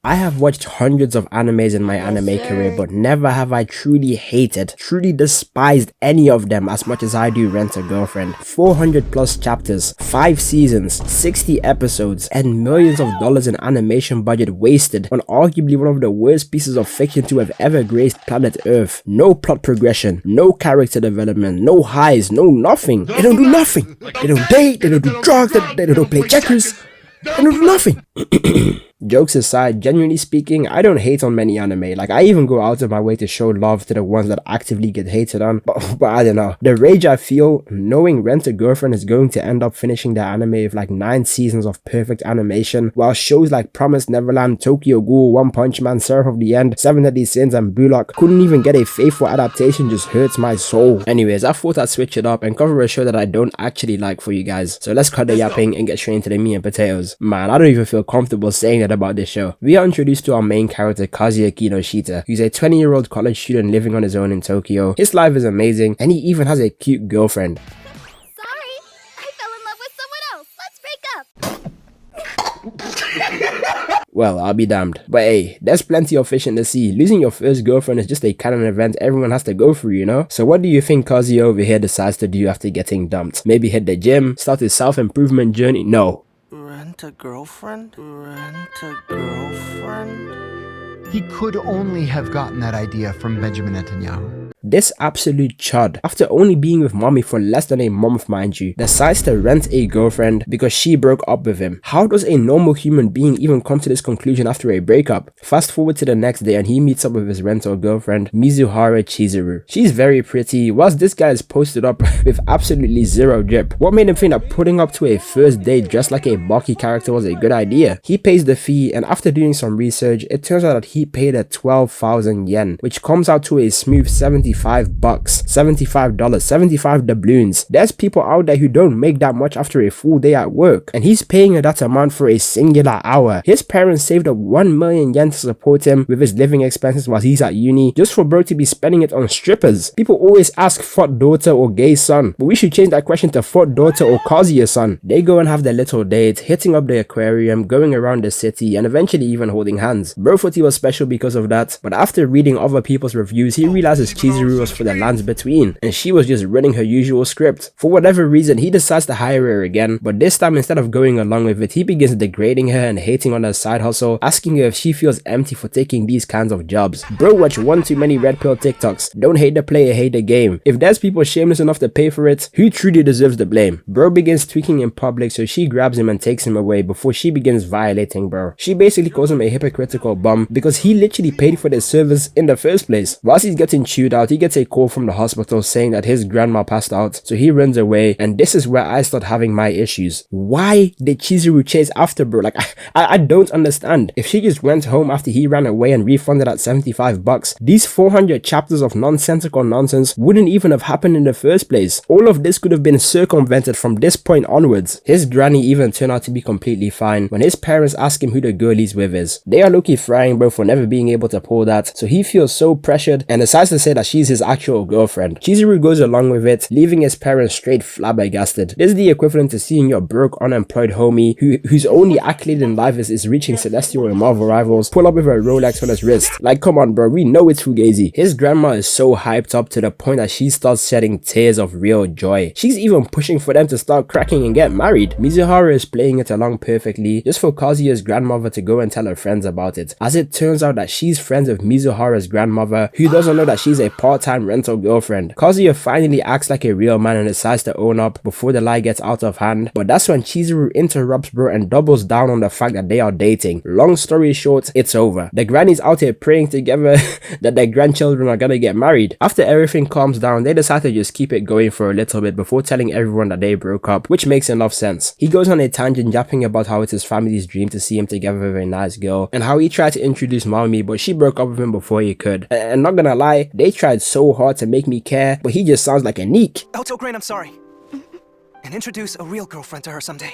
I have watched hundreds of animes in my anime career, but never have I truly hated, truly despised any of them as much as I do Rent-a-Girlfriend. 400 plus chapters, 5 seasons, 60 episodes, and millions of dollars in animation budget wasted on arguably one of the worst pieces of fiction to have ever graced planet Earth. No plot progression, no character development, no highs, no nothing. They don't do nothing. They don't date, they don't do drugs, they don't play checkers. They don't do nothing. Jokes aside, genuinely speaking, I don't hate on many anime. Like, I even go out of my way to show love to the ones that actively get hated on. But I don't know. The rage I feel knowing Rent-a-Girlfriend is going to end up finishing the anime with like 9 seasons of perfect animation, while shows like Promised Neverland, Tokyo Ghoul, One Punch Man, Seraph of the End, Seven Deadly Sins, and Bullock couldn't even get a faithful adaptation just hurts my soul. Anyways, I thought I'd switch it up and cover a show that I don't actually like for you guys. So let's cut the yapping and get straight into the meat and potatoes. Man, I don't even feel comfortable saying that about this show. We are introduced to our main character, Kazuya Kinoshita, who's a 20-year-old college student living on his own in Tokyo. His life is amazing, and he even has a cute girlfriend. Sorry, I fell in love with someone else. Let's break up. Well, I'll be damned. But hey, there's plenty of fish in the sea. Losing your first girlfriend is just a canon event everyone has to go through, you know? So what do you think Kazuya over here decides to do after getting dumped? Maybe hit the gym? Start his self-improvement journey? No. Rent-a-girlfriend? Rent-a-girlfriend? He could only have gotten that idea from Benjamin Netanyahu. This absolute chud, after only being with Mami for less than a month mind you, decides to rent a girlfriend because she broke up with him. How does a normal human being even come to this conclusion after a breakup? Fast forward to the next day and he meets up with his rental girlfriend, Mizuhara Chizuru. She's very pretty, whilst this guy is posted up with absolutely zero drip. What made him think that putting up to a first date dressed like a Baki character was a good idea? He pays the fee, and after doing some research, it turns out that he paid her 12,000 yen, which comes out to a smooth $75, $75, 75 doubloons. There's people out there who don't make that much after a full day at work, and he's paying her that amount for a singular hour. His parents saved up 1 million yen to support him with his living expenses while he's at uni, just for bro to be spending it on strippers. People always ask fat daughter or gay son, but we should change that question to fat daughter or Kazuya son. They go and have their little date, hitting up the aquarium, going around the city, and eventually even holding hands. Bro thought he was special because of that, but after reading other people's reviews, he realizes Chizuru was for the lands between, and she was just running her usual script. For whatever reason, he decides to hire her again, but this time instead of going along with it, he begins degrading her and hating on her side hustle, asking her if she feels empty for taking these kinds of jobs. Bro watch one too many red pill TikToks. Don't hate the player, hate the game. If there's people shameless enough to pay for it, who truly deserves the blame? Bro begins tweaking in public, so she grabs him and takes him away before she begins violating bro. She basically calls him a hypocritical bum because he literally paid for their service in the first place. Whilst he's getting chewed out, he gets a call from the hospital saying that his grandma passed out, so he runs away, and this is where I start having my issues. Why did Chizuru chase after bro? Like, I don't understand. If she just went home after he ran away and refunded at $75, these 400 chapters of nonsensical nonsense wouldn't even have happened in the first place. All of this could have been circumvented from this point onwards. His granny even turned out to be completely fine when his parents ask him who the girl he's with is. They are low-key frying bro for never being able to pull that, so he feels so pressured and decides to say that she's his actual girlfriend. Chizuru goes along with it, leaving his parents straight flabbergasted. This is the equivalent to seeing your broke, unemployed homie whose only accolade in life is reaching Celestial and Marvel rivals pull up with a Rolex on his wrist. Like, come on bro, we know it's fugazi. His grandma is so hyped up to the point that she starts shedding tears of real joy. She's even pushing for them to start cracking and get married. Mizuhara is playing it along perfectly, just for Kazuya's grandmother to go and tell her friends about it. As it turns out that she's friends with Mizuhara's grandmother, who doesn't know that she's a part-time rental girlfriend. Kazuya finally acts like a real man and decides to own up before the lie gets out of hand, but that's when Chizuru interrupts bro and doubles down on the fact that they are dating. Long story short, it's over. The granny's out here praying together that their grandchildren are gonna get married. After everything calms down, they decide to just keep it going for a little bit before telling everyone that they broke up, which makes enough sense. He goes on a tangent yapping about how it's his family's dream to see him together with a nice girl, and how he tried to introduce Mami, but she broke up with him before he could. And not gonna lie, they tried so hard to make me care, but he just sounds like a neek. Oh, tell Grain I'm sorry. And introduce a real girlfriend to her someday.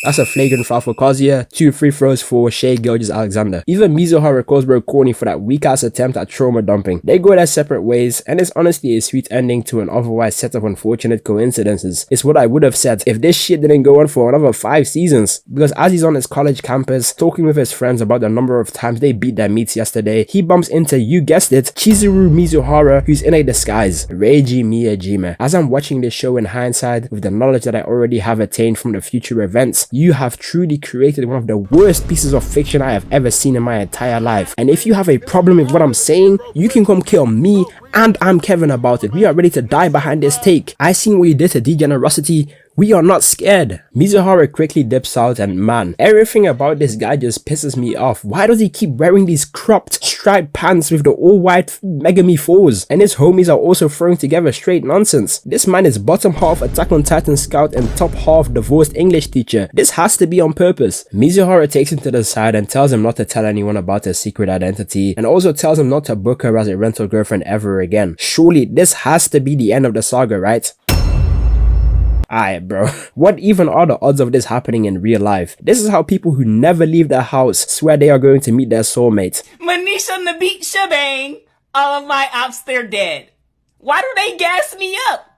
That's a flagrant foul for Kazuya, 2 free throws for Shea Gilgeous-Alexander. Even Mizuhara calls bro corny for that weak ass attempt at trauma dumping. They go their separate ways, and it's honestly a sweet ending to an otherwise set of unfortunate coincidences. It's what I would have said if this shit didn't go on for another 5 seasons. Because as he's on his college campus, talking with his friends about the number of times they beat their meats yesterday, he bumps into, you guessed it, Chizuru Mizuhara, who's in a disguise, Reiji Miyajima. As I'm watching this show in hindsight, with the knowledge that I already have attained from the future events, you have truly created one of the worst pieces of fiction I have ever seen in my entire life. And if you have a problem with what I'm saying, you can come kill me and I'm Kevin about it. We are ready to die behind this take. I seen what you did to Degenerosity. We are not scared. Mizuhara quickly dips out, and man, everything about this guy just pisses me off. Why does he keep wearing these cropped striped pants with the all white Megami 4s? And his homies are also throwing together straight nonsense. This man is bottom half Attack on Titan scout and top half divorced English teacher. This has to be on purpose. Mizuhara takes him to the side and tells him not to tell anyone about his secret identity, and also tells him not to book her as a rental girlfriend ever again. Surely this has to be the end of the saga, right? Alright bro, what even are the odds of this happening in real life? This is how people who never leave their house swear they are going to meet their soulmate. Manish on the beach shebang. All of my ops, they're dead. Why do they gas me up?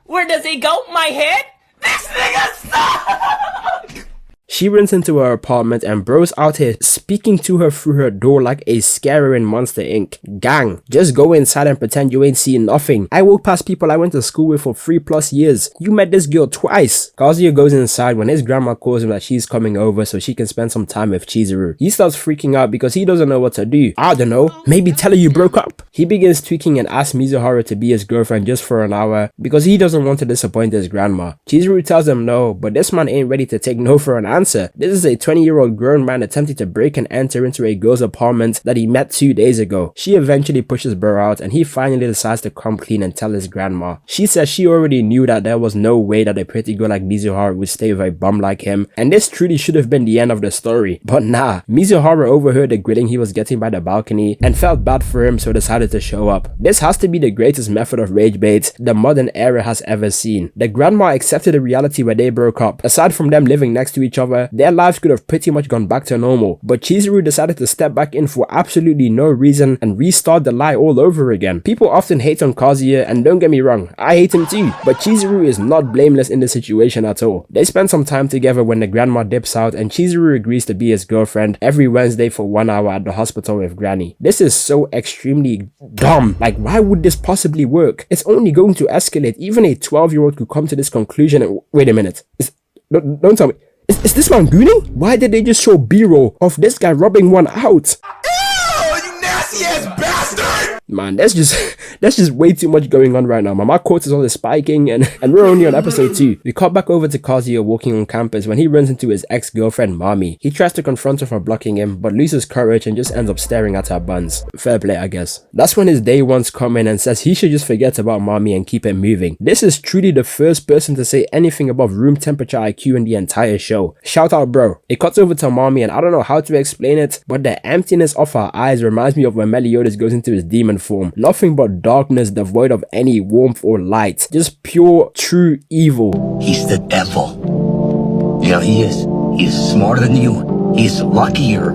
Where does it go? My head? This nigga sucks! She runs into her apartment and bro's out here speaking to her through her door like a scarer in Monster Inc. Gang, just go inside and pretend you ain't seen nothing. I walk past people I went to school with for 3+ years. You met this girl twice. Kazuya goes inside when his grandma calls him that she's coming over so she can spend some time with Chizuru. He starts freaking out because he doesn't know what to do. I don't know, maybe tell her you broke up. He begins tweaking and asks Mizuhara to be his girlfriend just for an hour because he doesn't want to disappoint his grandma. Chizuru tells him no, but this man ain't ready to take no for an answer. This is a 20-year-old grown man attempting to break and enter into a girl's apartment that he met 2 days ago. She eventually pushes bro out and he finally decides to come clean and tell his grandma. She says she already knew that there was no way that a pretty girl like Mizuhara would stay with a bum like him, and this truly should have been the end of the story. But nah, Mizuhara overheard the grilling he was getting by the balcony and felt bad for him, so decided to show up. This has to be the greatest method of Ragebait the modern era has ever seen. The grandma accepted the reality where they broke up. Aside from them living next to each other, their lives could have pretty much gone back to normal, but Chizuru decided to step back in for absolutely no reason and restart the lie all over again. People often hate on Kazuya, and don't get me wrong, I hate him too, but Chizuru is not blameless in the situation at all. They spend some time together when the grandma dips out and Chizuru agrees to be his girlfriend every Wednesday for 1 hour at the hospital with Granny. This is so extremely dumb. Like, why would this possibly work? It's only going to escalate. Even a 12-year-old could come to this conclusion and wait a minute. Don't tell me. Is this man gooning? Why did they just show B-roll of this guy rubbing one out? Ew, you nasty ass bastard! Man, that's just way too much going on right now, man. My cortisol is spiking and we're only on episode 2. We cut back over to Kazuya walking on campus when he runs into his ex-girlfriend Mami. He tries to confront her for blocking him, but loses courage and just ends up staring at her buns. Fair play, I guess. That's when his day ones come in and says he should just forget about Mami and keep it moving. This is truly the first person to say anything above room temperature IQ in the entire show. Shout out bro. It cuts over to Mami and I don't know how to explain it, but the emptiness of her eyes reminds me of when Meliodas goes into his demon form. Nothing but darkness devoid of any warmth or light. Just pure, true evil. He's the devil. Yeah, he is. He's smarter than you. He's luckier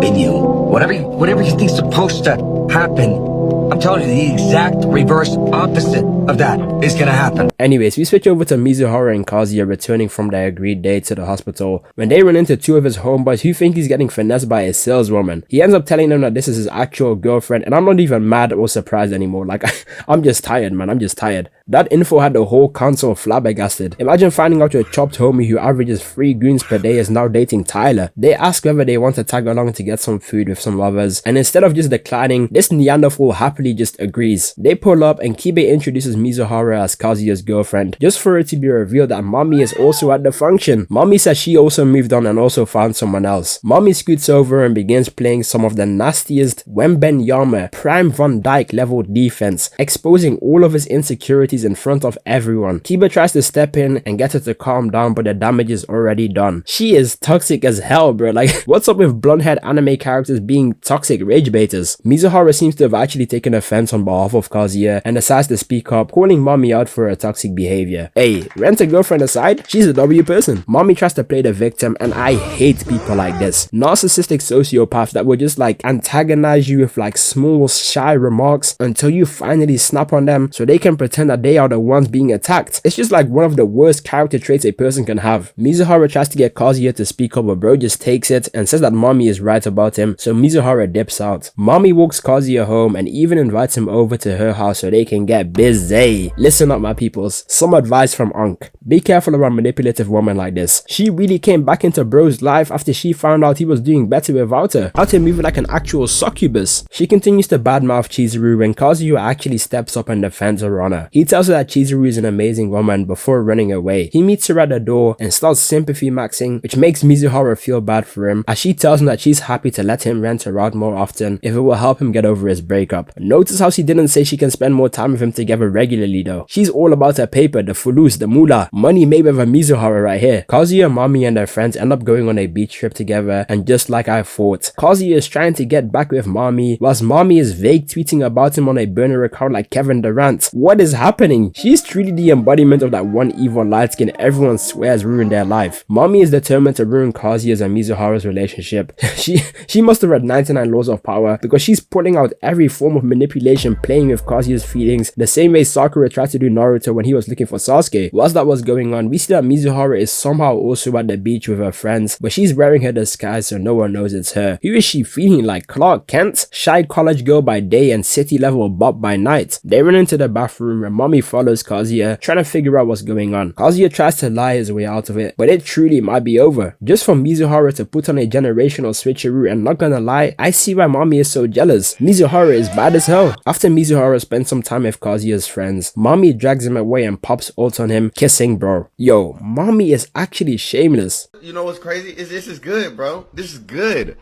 than you. Whatever you think's supposed to happen, I'm telling you, the exact reverse opposite of that is gonna happen. Anyways, we switch over to Mizuhara and Kazuya returning from their agreed date to the hospital when they run into 2 of his homeboys who think he's getting finessed by a saleswoman. He ends up telling them that this is his actual girlfriend, and I'm not even mad or surprised anymore. Like, I'm just tired, man. I'm just tired. That info had the whole council flabbergasted. Imagine finding out your chopped homie who averages 3 goons per day is now dating Tyler. They ask whether they want to tag along to get some food with some lovers, and instead of just declining, this Neanderthal happily just agrees. They pull up and Kibe introduces Mizuhara as Kazuya's girlfriend, just for it to be revealed that Mami is also at the function. Mami says she also moved on and also found someone else. Mami scoots over and begins playing some of the nastiest Wembenyama Prime Van Dyke level defense, exposing all of his insecurities babies in front of everyone. Kiba tries to step in and get her to calm down, but the damage is already done. She is toxic as hell, bro. Like, what's up with blonde-haired anime characters being toxic rage baiters? Mizuhara seems to have actually taken offense on behalf of Kazuya and decides to speak up, calling Mami out for her toxic behavior. Hey, rent a girlfriend aside, she's a W person. Mami tries to play the victim, and I hate people like this. Narcissistic sociopaths that will just like antagonize you with like small shy remarks until you finally snap on them so they can pretend that they are the ones being attacked. It's just like one of the worst character traits a person can have. Mizuhara tries to get Kazuya to speak up, but bro just takes it and says that Mami is right about him, so Mizuhara dips out. Mami walks Kazuya home and even invites him over to her house so they can get busy. Listen up my peoples, some advice from Unc. Be careful around manipulative women like this. She really came back into bro's life after she found out he was doing better without her, out here moving like an actual succubus. She continues to badmouth Chizuru when Kazuya actually steps up and defends her honor. He tells her that Chizuru is an amazing woman before running away. He meets her at the door and starts sympathy maxing, which makes Mizuhara feel bad for him, as she tells him that she's happy to let him rent her out more often if it will help him get over his breakup. Notice how she didn't say she can spend more time with him together regularly though. She's all about her paper, the fulus, the moolah, money made with a Mizuhara right here. Kazuya, Mami and their friends end up going on a beach trip together, and just like I thought, Kazuya is trying to get back with Mami, whilst Mami is vague tweeting about him on a burner account like Kevin Durant. What is happening? She's truly the embodiment of that one evil light skin everyone swears ruined their life. Mami is determined to ruin Kazuya's and Mizuhara's relationship. She must have read 99 Laws of Power, because she's pulling out every form of manipulation, playing with Kazuya's feelings the same way Sakura tried to do Naruto when he was looking for Sasuke. Whilst that was going on, we see that Mizuhara is somehow also at the beach with her friends, but she's wearing her disguise so no one knows it's her. Who is she feeling like, Clark Kent? Shy college girl by day and city level bop by night. They run into the bathroom where Mami follows Kazuya, trying to figure out what's going on. Kazuya tries to lie his way out of it, but it truly might be over. Just for Mizuhara to put on a generational switcheroo, and not gonna lie, I see why Mami is so jealous. Mizuhara is bad as hell. After Mizuhara spends some time with Kazuya's friends, Mami drags him away and pops ult on him, kissing bro. Yo, Mami is actually shameless. You know what's crazy? This is good, bro. This is good.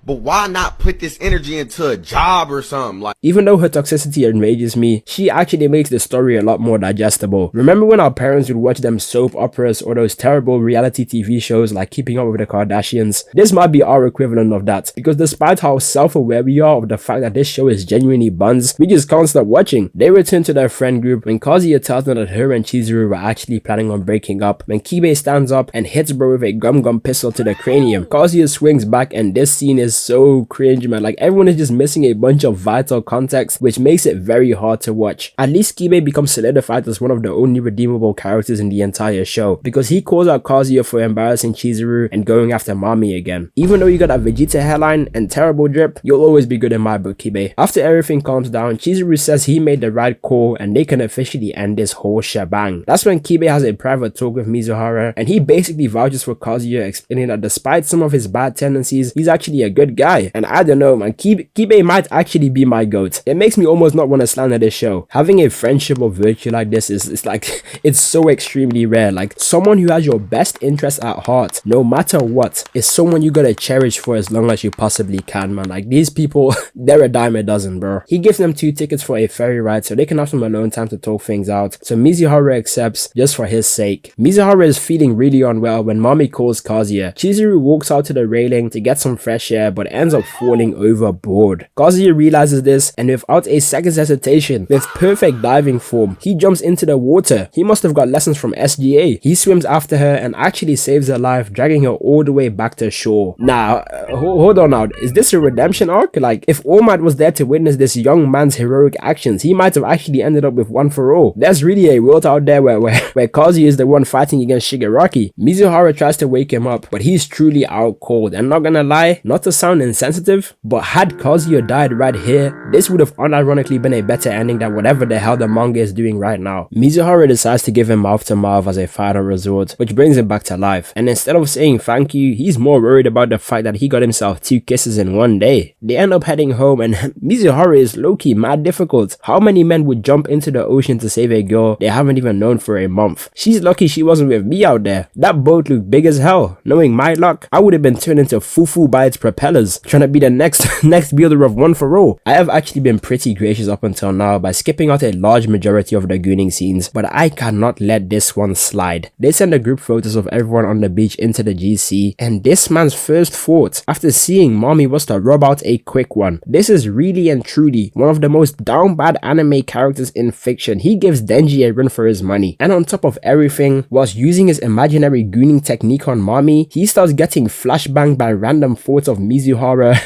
But why not put this energy into a job or something? Like, even though her toxicity enrages me, she actually makes the story a lot more digestible. Remember when our parents would watch them soap operas or those terrible reality TV shows like Keeping Up with the Kardashians? This might be our equivalent of that, because despite how self-aware we are of the fact that this show is genuinely buns, we just can't stop watching. They return to their friend group when Kazuya tells them that her and Chizuru were actually planning on breaking up, when Kibe stands up and hits bro with a gum pistol to the cranium. Kazuya swings back, and this scene is so cringe, man. Like, everyone is just missing a bunch of vital context, which makes it very hard to watch. At least Kibe becomes solidified as one of the only redeemable characters in the entire show, because he calls out Kazuya for embarrassing Chizuru and going after Mami again. Even though you got that Vegeta hairline and terrible drip, you'll always be good in my book, Kibe. After everything calms down, Chizuru says he made the right call and they can officially end this whole shebang. That's when Kibe has a private talk with Mizuhara, and he basically vouches for Kazuya, explaining that despite some of his bad tendencies, he's actually a good guy. And I don't know, man, Kibe might actually be my goat. It makes me almost not want to slander this show. Having a friendship of virtue like this is like, it's so extremely rare. Like, someone who has your best interest at heart, no matter what, is someone you gotta cherish for as long as you possibly can, man. Like, these people, they're a dime a dozen, bro. He gives them 2 tickets for a ferry ride so they can have some alone time to talk things out, so Mizuhara accepts just for his sake. Mizuhara is feeling really unwell when Mami calls Kazuya. Chizuru walks out to the railing to get some fresh air, but ends up falling overboard. Kazuya realizes this, and without a second's hesitation, with perfect diving form, he jumps into the water. He must have got lessons from SGA. He swims after her and actually saves her life, dragging her all the way back to shore. Now, hold on now, is this a redemption arc? Like, if All Might was there to witness this young man's heroic actions, he might have actually ended up with One for All. There's really a world out there where Kazuya is the one fighting against Shigaraki. Mizuhara tries to wake him up, but he's truly out cold, and not gonna lie, not to sound insensitive, but had Kazuya died right here, this would have unironically been a better ending than whatever the hell the manga is doing right now. Mizuhara decides to give him mouth to mouth as a final resort, which brings him back to life, and instead of saying thank you, he's more worried about the fact that he got himself 2 kisses in one day. They end up heading home, and Mizuhara is low-key mad difficult. How many men would jump into the ocean to save a girl they haven't even known for a month? She's lucky she wasn't with me out there. That boat looked big as hell. Knowing my luck, I would have been turned into fufu by its propeller propellers, trying to be the next builder of One for All. I have actually been pretty gracious up until now by skipping out a large majority of the gooning scenes, but I cannot let this one slide. They send the group photos of everyone on the beach into the GC, and this man's first thought after seeing Mami was to rub out a quick one. This is really and truly one of the most down bad anime characters in fiction. He gives Denji a run for his money, and on top of everything, whilst using his imaginary gooning technique on Mami, he starts getting flashbanged by random thoughts of Mizuhara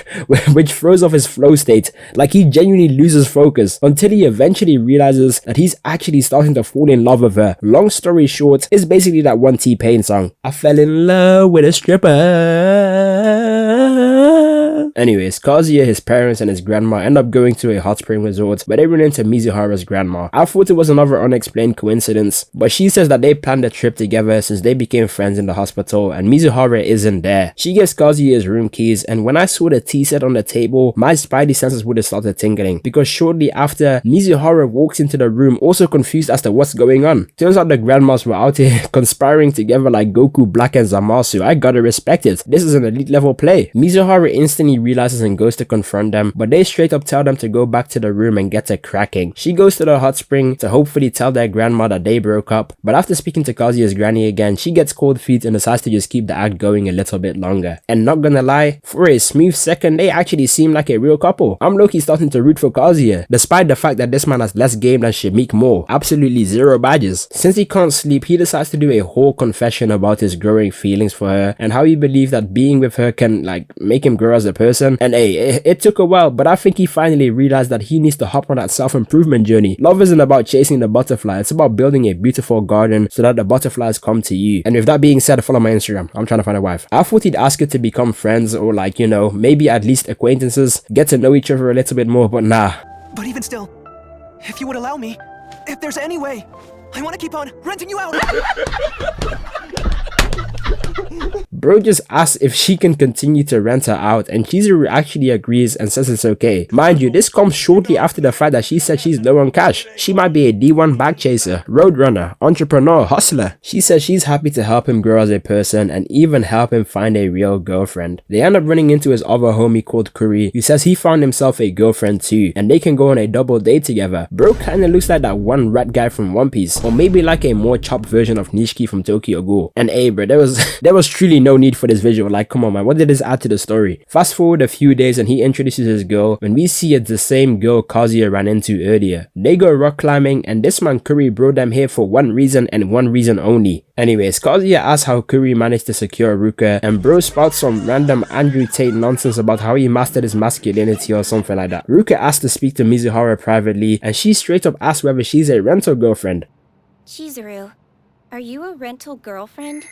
which throws off his flow state. Like, he genuinely loses focus until he eventually realizes that he's actually starting to fall in love with her. Long story short, it's basically that one T-Pain song, I fell in love with a stripper. Anyways, Kazuya, his parents, and his grandma end up going to a hot spring resort where they run into Mizuhara's grandma. I thought it was another unexplained coincidence, but she says that they planned a trip together since they became friends in the hospital, and Mizuhara isn't there. She gives Kazuya his room keys, and when I saw the tea set on the table, my spidey senses would have started tingling, because shortly after, Mizuhara walks into the room also confused as to what's going on. Turns out the grandmas were out here conspiring together like Goku, Black, and Zamasu. I gotta respect it. This is an elite level play. Mizuhara instantly realizes and goes to confront them, but they straight up tell them to go back to the room and get to cracking. She goes to the hot spring to hopefully tell their grandma that they broke up, but after speaking to Kazuya's granny again, she gets cold feet and decides to just keep the act going a little bit longer. And not gonna lie, for a smooth second, they actually seem like a real couple. I'm low-key starting to root for Kazuya, despite the fact that this man has less game than Shimik more. Absolutely 0 badges. Since he can't sleep, he decides to do a whole confession about his growing feelings for her and how he believes that being with her can like make him grow as a person. And hey, it took a while, but I think he finally realized that he needs to hop on that self-improvement journey. Love isn't about chasing the butterfly, it's about building a beautiful garden so that the butterflies come to you. And with that being said, follow my Instagram. I'm trying to find a wife. I thought he'd ask her to become friends or like, you know, maybe at least acquaintances, get to know each other a little bit more, but nah. But even still, if you would allow me, if there's any way, I want to keep on renting you out. Bro just asks if she can continue to rent her out, and Chizuru actually agrees and says it's okay. Mind you, this comes shortly after the fact that she said she's low on cash. She might be a D1 bag chaser, roadrunner, entrepreneur, hustler. She says she's happy to help him grow as a person and even help him find a real girlfriend. They end up running into his other homie called Kuri, who says he found himself a girlfriend too, and they can go on a double date together. Bro kinda looks like that one rat guy from One Piece, or maybe like a more chopped version of Nishiki from Tokyo Ghoul. And hey bro, there was truly no need for this visual. Like, come on man, what did this add to the story? Fast forward a few days and he introduces his girl when we see it's the same girl Kazuya ran into earlier. They go rock climbing, and this man Kuri brought them here for one reason and one reason only. Anyways, Kazuya asks how Kuri managed to secure Ruka, and bro spouts some random Andrew Tate nonsense about how he mastered his masculinity or something like that. Ruka asks to speak to Mizuhara privately, and she straight up asks whether she's a rental girlfriend. Chizuru, are you a rental girlfriend?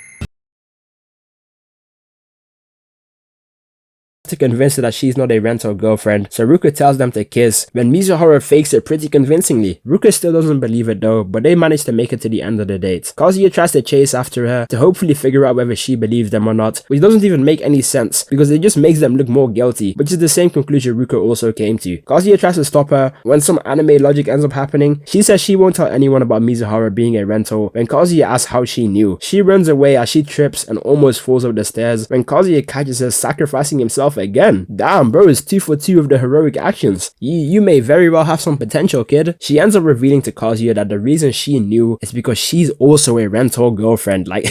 To convince her that she's not a rental girlfriend, so Ruka tells them to kiss, when Mizuhara fakes it pretty convincingly. Ruka still doesn't believe it though, but they manage to make it to the end of the date. Kazuya tries to chase after her to hopefully figure out whether she believes them or not, which doesn't even make any sense because it just makes them look more guilty, which is the same conclusion Ruka also came to. Kazuya tries to stop her. When some anime logic ends up happening, she says she won't tell anyone about Mizuhara being a rental. When Kazuya asks how she knew, she runs away as she trips and almost falls up the stairs when Kazuya catches her sacrificing himself again. Damn, bro is 2 for 2 of the heroic actions. You may very well have some potential, kid. She ends up revealing to Kazuya that the reason she knew is because she's also a rental girlfriend. Like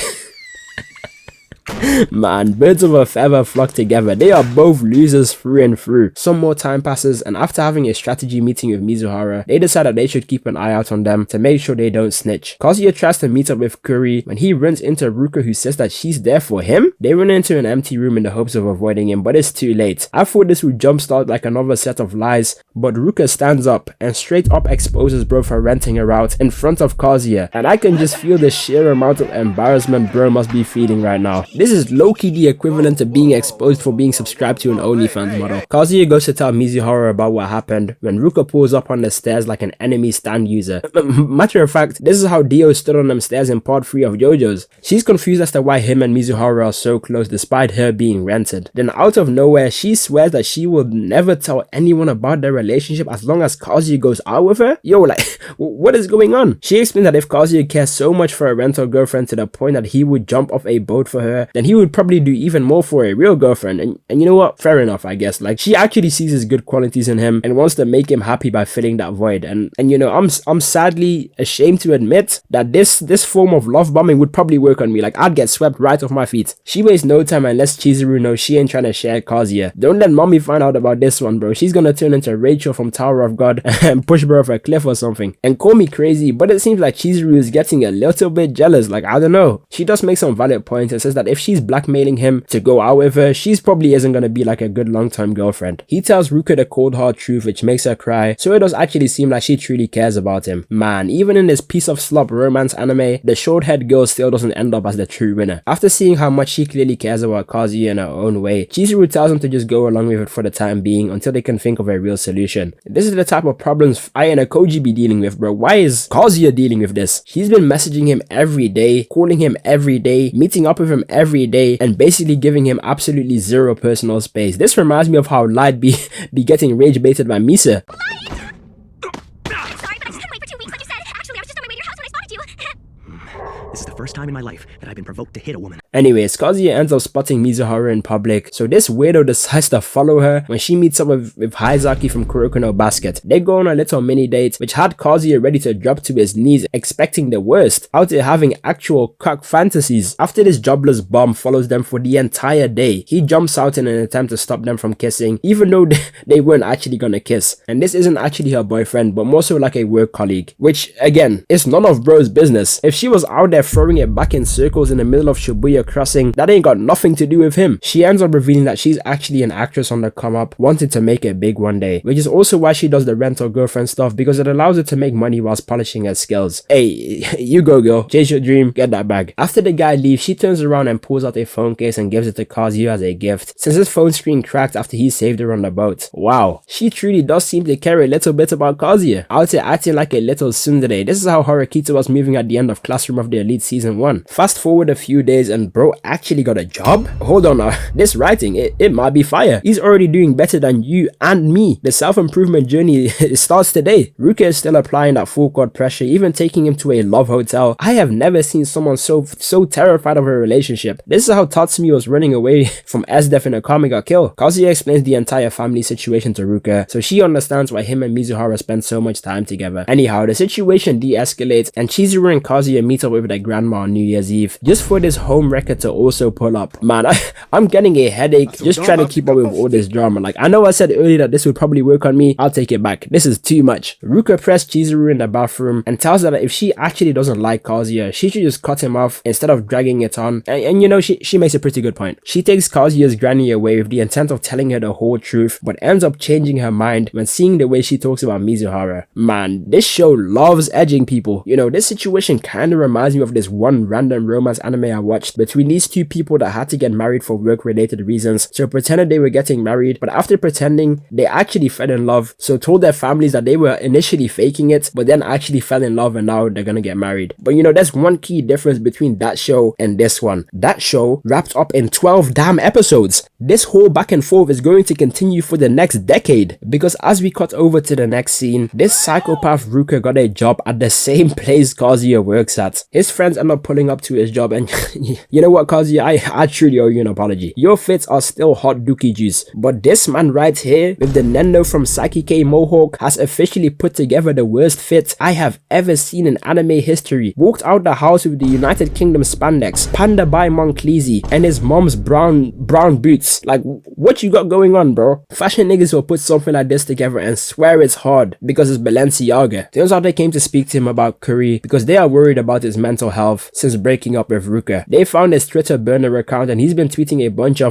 man, birds of a feather flock together. They are both losers through and through. Some more time passes, and after having a strategy meeting with Mizuhara, they decide that they should keep an eye out on them to make sure they don't snitch. Kazuya tries to meet up with Kuri when he runs into Ruka, who says that she's there for him. They run into an empty room in the hopes of avoiding him, but it's too late. I thought this would jumpstart like another set of lies, but Ruka stands up and straight up exposes bro for renting her out in front of Kazuya, and I can just feel the sheer amount of embarrassment bro must be feeling right now. This is low-key the equivalent to being exposed for being subscribed to an OnlyFans model. Kazuya goes to tell Mizuhara about what happened when Ruka pulls up on the stairs like an enemy stand user. Matter of fact, this is how Dio stood on them stairs in part 3 of JoJo's. She's confused as to why him and Mizuhara are so close despite her being rented. Then out of nowhere, she swears that she will never tell anyone about their relationship as long as Kazuya goes out with her. Yo, like, what is going on? She explained that if Kazuya cares so much for a rental girlfriend to the point that he would jump off a boat for her, her, then he would probably do even more for a real girlfriend. And you know what? Fair enough, I guess. Like, she actually sees his good qualities in him and wants to make him happy by filling that void. And you know, I'm sadly ashamed to admit that this form of love bombing would probably work on me. Like, I'd get swept right off my feet. She wastes no time unless Chizuru knows she ain't trying to share Kazuya. Don't let Mami find out about this one, bro. She's gonna turn into Rachel from Tower of God and push bro off a cliff or something. And call me crazy, but it seems like Chizuru is getting a little bit jealous. Like, I don't know. She does make some valid points and says that if she's blackmailing him to go out with her, she's probably isn't gonna be like a good long-term girlfriend. He tells Ruka the cold hard truth, which makes her cry, so it does actually seem like she truly cares about him. Man, even in this piece of slop romance anime, the short-haired girl still doesn't end up as the true winner. After seeing how much she clearly cares about Kazuya in her own way, Chizuru tells him to just go along with it for the time being until they can think of a real solution. This is the type of problems I and a Koji be dealing with, bro. Why is Kazuya dealing with this? He's been messaging him every day, calling him every day, meeting up with him every day, and basically giving him absolutely zero personal space. This reminds me of how Light be getting rage baited by Misa. This is the first time in my life that I've been provoked to hit a woman. Anyways, Kazuya ends up spotting Mizuhara in public, so this weirdo decides to follow her when she meets up with Haizaki from Kuroko no Basket. They go on a little mini date, which had Kazuya ready to drop to his knees, expecting the worst, out there having actual cock fantasies. After this jobless bum follows them for the entire day, he jumps out in an attempt to stop them from kissing, even though they weren't actually gonna kiss. And this isn't actually her boyfriend, but more so like a work colleague, which again, is none of bro's business. If she was out there throwing it back in circles in the middle of Shibuya crossing, that ain't got nothing to do with him. She ends up revealing that she's actually an actress on the come up, wanting to make it big one day, which is also why she does the rental girlfriend stuff, because it allows her to make money whilst polishing her skills. Hey, you go girl, chase your dream, get that bag. After the guy leaves, she turns around and pulls out a phone case and gives it to Kazuya as a gift, since his phone screen cracked after he saved her on the boat. Wow, she truly does seem to care a little bit about Kazuya, out here acting like a little tsundere. This is how Harakita was moving at the end of Classroom of the Elite season 1. Fast forward a few days and bro actually got a job? Hold on now, this writing, it might be fire. He's already doing better than you and me. The self-improvement journey starts today. Ruka is still applying that full court pressure, even taking him to a love hotel. I have never seen someone so terrified of a relationship. This is how Tatsumi was running away from SDEF in a Kami got killed. Kazuya explains the entire family situation to Ruka, so she understands why him and Mizuhara spend so much time together. Anyhow, the situation de-escalates and Chizuru and Kazuya meet up with their grandma on New Year's Eve, just for this home record to also pull up. Man, I'm getting a headache just trying to keep up with all this drama. Like, I know I said earlier that this would probably work on me. I'll take it back. This is too much. Ruka pressed Chizuru in the bathroom and tells her that if she actually doesn't like Kazuya, she should just cut him off instead of dragging it on. And you know, she makes a pretty good point. She takes Kazuya's granny away with the intent of telling her the whole truth, but ends up changing her mind when seeing the way she talks about Mizuhara. Man, this show loves edging people. You know, this situation kind of reminds me of this one random romance anime I watched between these two people that had to get married for work-related reasons, so pretended they were getting married, but after pretending, they actually fell in love, so told their families that they were initially faking it, but then actually fell in love and now they're gonna get married. But you know, there's one key difference between that show and this one. That show wrapped up in 12 damn episodes. This whole back and forth is going to continue for the next decade, because as we cut over to the next scene, this psychopath Ruka got a job at the same place Kazuya works at. His friends end up pulling up to his job and you know what, Kazuya, I truly owe you an apology. Your fits are still hot dookie juice, but this man right here with the Nendo from Saikike Mohawk has officially put together the worst fit I have ever seen in anime history. Walked out the house with the United Kingdom spandex, panda by Monclesi, and his mom's brown boots. Like, what you got going on, bro? Fashion niggas will put something like this together and swear it's hard because it's Balenciaga. Turns out they came to speak to him about Curry because they are worried about his mental health since breaking up with Ruka. They found his Twitter burner account and he's been tweeting a bunch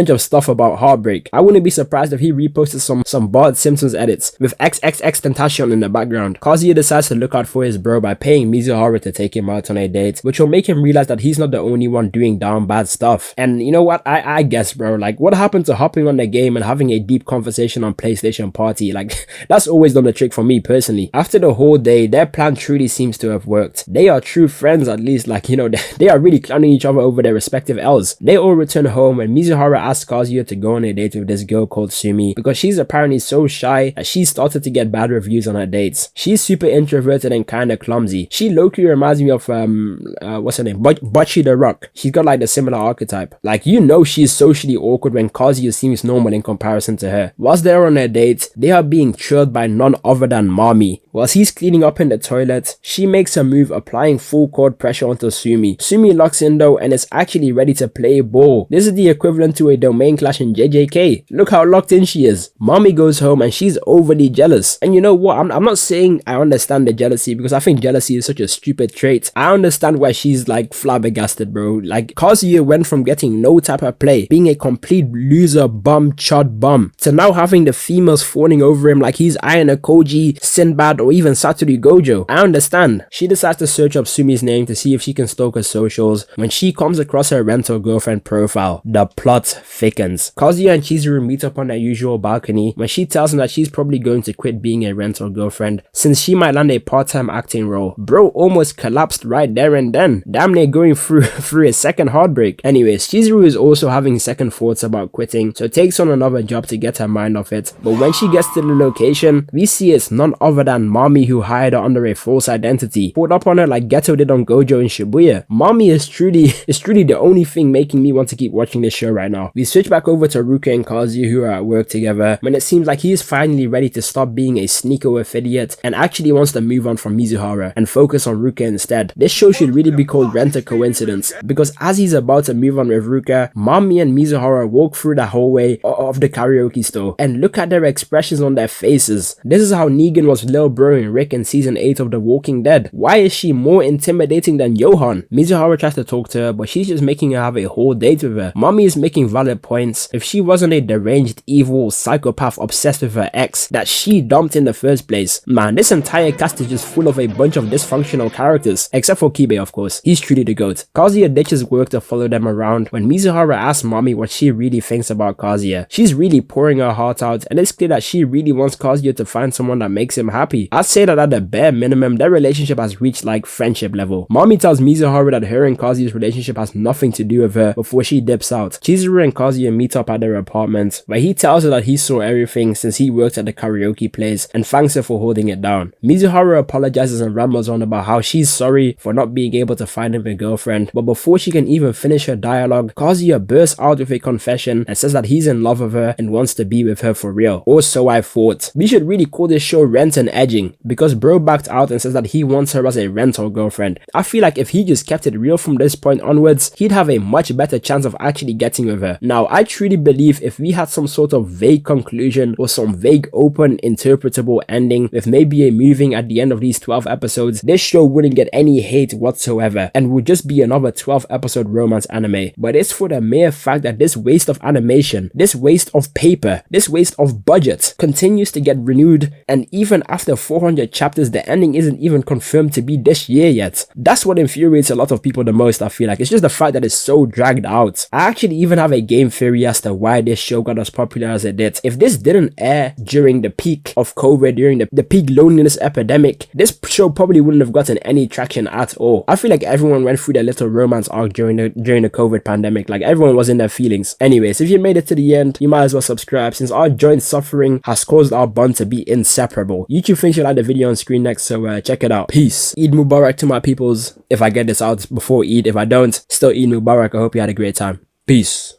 of stuff about heartbreak. I wouldn't be surprised if he reposted some Bart Simpsons edits with XXX Tentacion in the background. Kazuya decides to look out for his bro by paying Mizuhara to take him out on a date, which will make him realize that he's not the only one doing down bad stuff. And you know what, I guess, bro, like, what happened to hopping on the game and having a deep conversation on PlayStation Party? Like, that's always done the trick for me personally. After the whole day, their plan truly seems to have worked. They are true friends friends at least, like, you know, they are really clowning each other over their respective L's. They all return home and Mizuhara asks Kazuya to go on a date with this girl called Sumi because she's apparently so shy that she started to get bad reviews on her dates. She's super introverted and kinda clumsy. She low-key reminds me of what's her name? Bocce the Rock. She's got like the similar archetype. Like, you know, she's socially awkward when Kazuya seems normal in comparison to her. Whilst they're on their date, they are being trailed by none other than Mami. Whilst he's cleaning up in the toilet, she makes a move applying full court pressure onto Sumi. Sumi locks in though and is actually ready to play ball. This is the equivalent to a domain clash in JJK. Look how locked in she is. Mami goes home and she's overly jealous. And you know what? I'm not saying I understand the jealousy because I think jealousy is such a stupid trait. I understand why she's like flabbergasted, bro. Like, Kazuya went from getting no type of play, being a complete loser bum chud bum, to now having the females fawning over him like he's Ayano Koji, Sinbad, or even Satoru Gojo. I understand. She decides to search up Sumi's name to see if she can stalk her socials when she comes across her rental girlfriend profile. The plot thickens. Kazuya and Chizuru meet up on their usual balcony when she tells him that she's probably going to quit being a rental girlfriend since she might land a part-time acting role. Bro almost collapsed right there and then, damn near going through a second heartbreak. Anyways, Chizuru is also having second thoughts about quitting, so takes on another job to get her mind off it. But when she gets to the location, we see it's none other than Mami, who hired her under a false identity, pulled up on her like Geto did on Gojo in Shibuya. Mami is truly the only thing making me want to keep watching this show right now. We switch back over to Ruka and Kazuya, who are at work together, when it seems like he is finally ready to stop being a sneaker affiliate and actually wants to move on from Mizuhara and focus on Ruka instead. This show should really be called Rent a Coincidence, because as he's about to move on with Ruka, Mami and Mizuhara walk through the hallway of the karaoke store and look at their expressions on their faces. This is how Negan was Lil Bro and Rick in season 8 of The Walking Dead. Why is she more intimidating than Johan? Mizuhara tries to talk to her, but she's just making her have a whole date with her. Mami is making valid points. If she wasn't a deranged, evil psychopath obsessed with her ex that she dumped in the first place, man, this entire cast is just full of a bunch of dysfunctional characters, except for Kibe, of course. He's truly the GOAT. Kazuya ditches work to follow them around when Mizuhara asks Mami what she really thinks about Kazuya. She's really pouring her heart out, and it's clear that she really wants Kazuya to find someone that makes him happy. I'd say that at the bare minimum, their relationship has reached like friendship level. Mami tells Mizuhara that her and Kazuya's relationship has nothing to do with her before she dips out. Chizuru and Kazuya meet up at their apartment, where he tells her that he saw everything since he worked at the karaoke place and thanks her for holding it down. Mizuhara apologizes and rambles on about how she's sorry for not being able to find him a girlfriend, but before she can even finish her dialogue, Kazuya bursts out with a confession and says that he's in love with her and wants to be with her for real. Or so I thought. We should really call this show Rent and Edging, because bro backed out and says that he wants her as a rental girlfriend. I feel like if he just kept it real from this point onwards, he'd have a much better chance of actually getting with her. Now, I truly believe if we had some sort of vague conclusion or some vague open interpretable ending with maybe a moving at the end of these 12 episodes, this show wouldn't get any hate whatsoever and would just be another 12 episode romance anime. But it's for the mere fact that this waste of animation, this waste of paper, this waste of budget continues to get renewed, and even after 400 chapters the ending isn't even confirmed to be this year yet. That's what infuriates a lot of people the most. I feel like it's just the fact that it's so dragged out. I actually even have a game theory as to why this show got as popular as it did. If this didn't air during the peak of COVID, during the peak loneliness epidemic, this show probably wouldn't have gotten any traction at all. I feel like everyone went through their little romance arc during the COVID pandemic. Like, everyone was in their feelings. Anyways, if you made it to the end, you might as well subscribe, since our joint suffering has caused our bond to be inseparable. YouTube thinks you like the video on screen next, so check it out. Peace. Eid Mubarak to my peoples. If I get this out before Eid, if I don't, still Eid Mubarak. I hope you had a great time. Peace.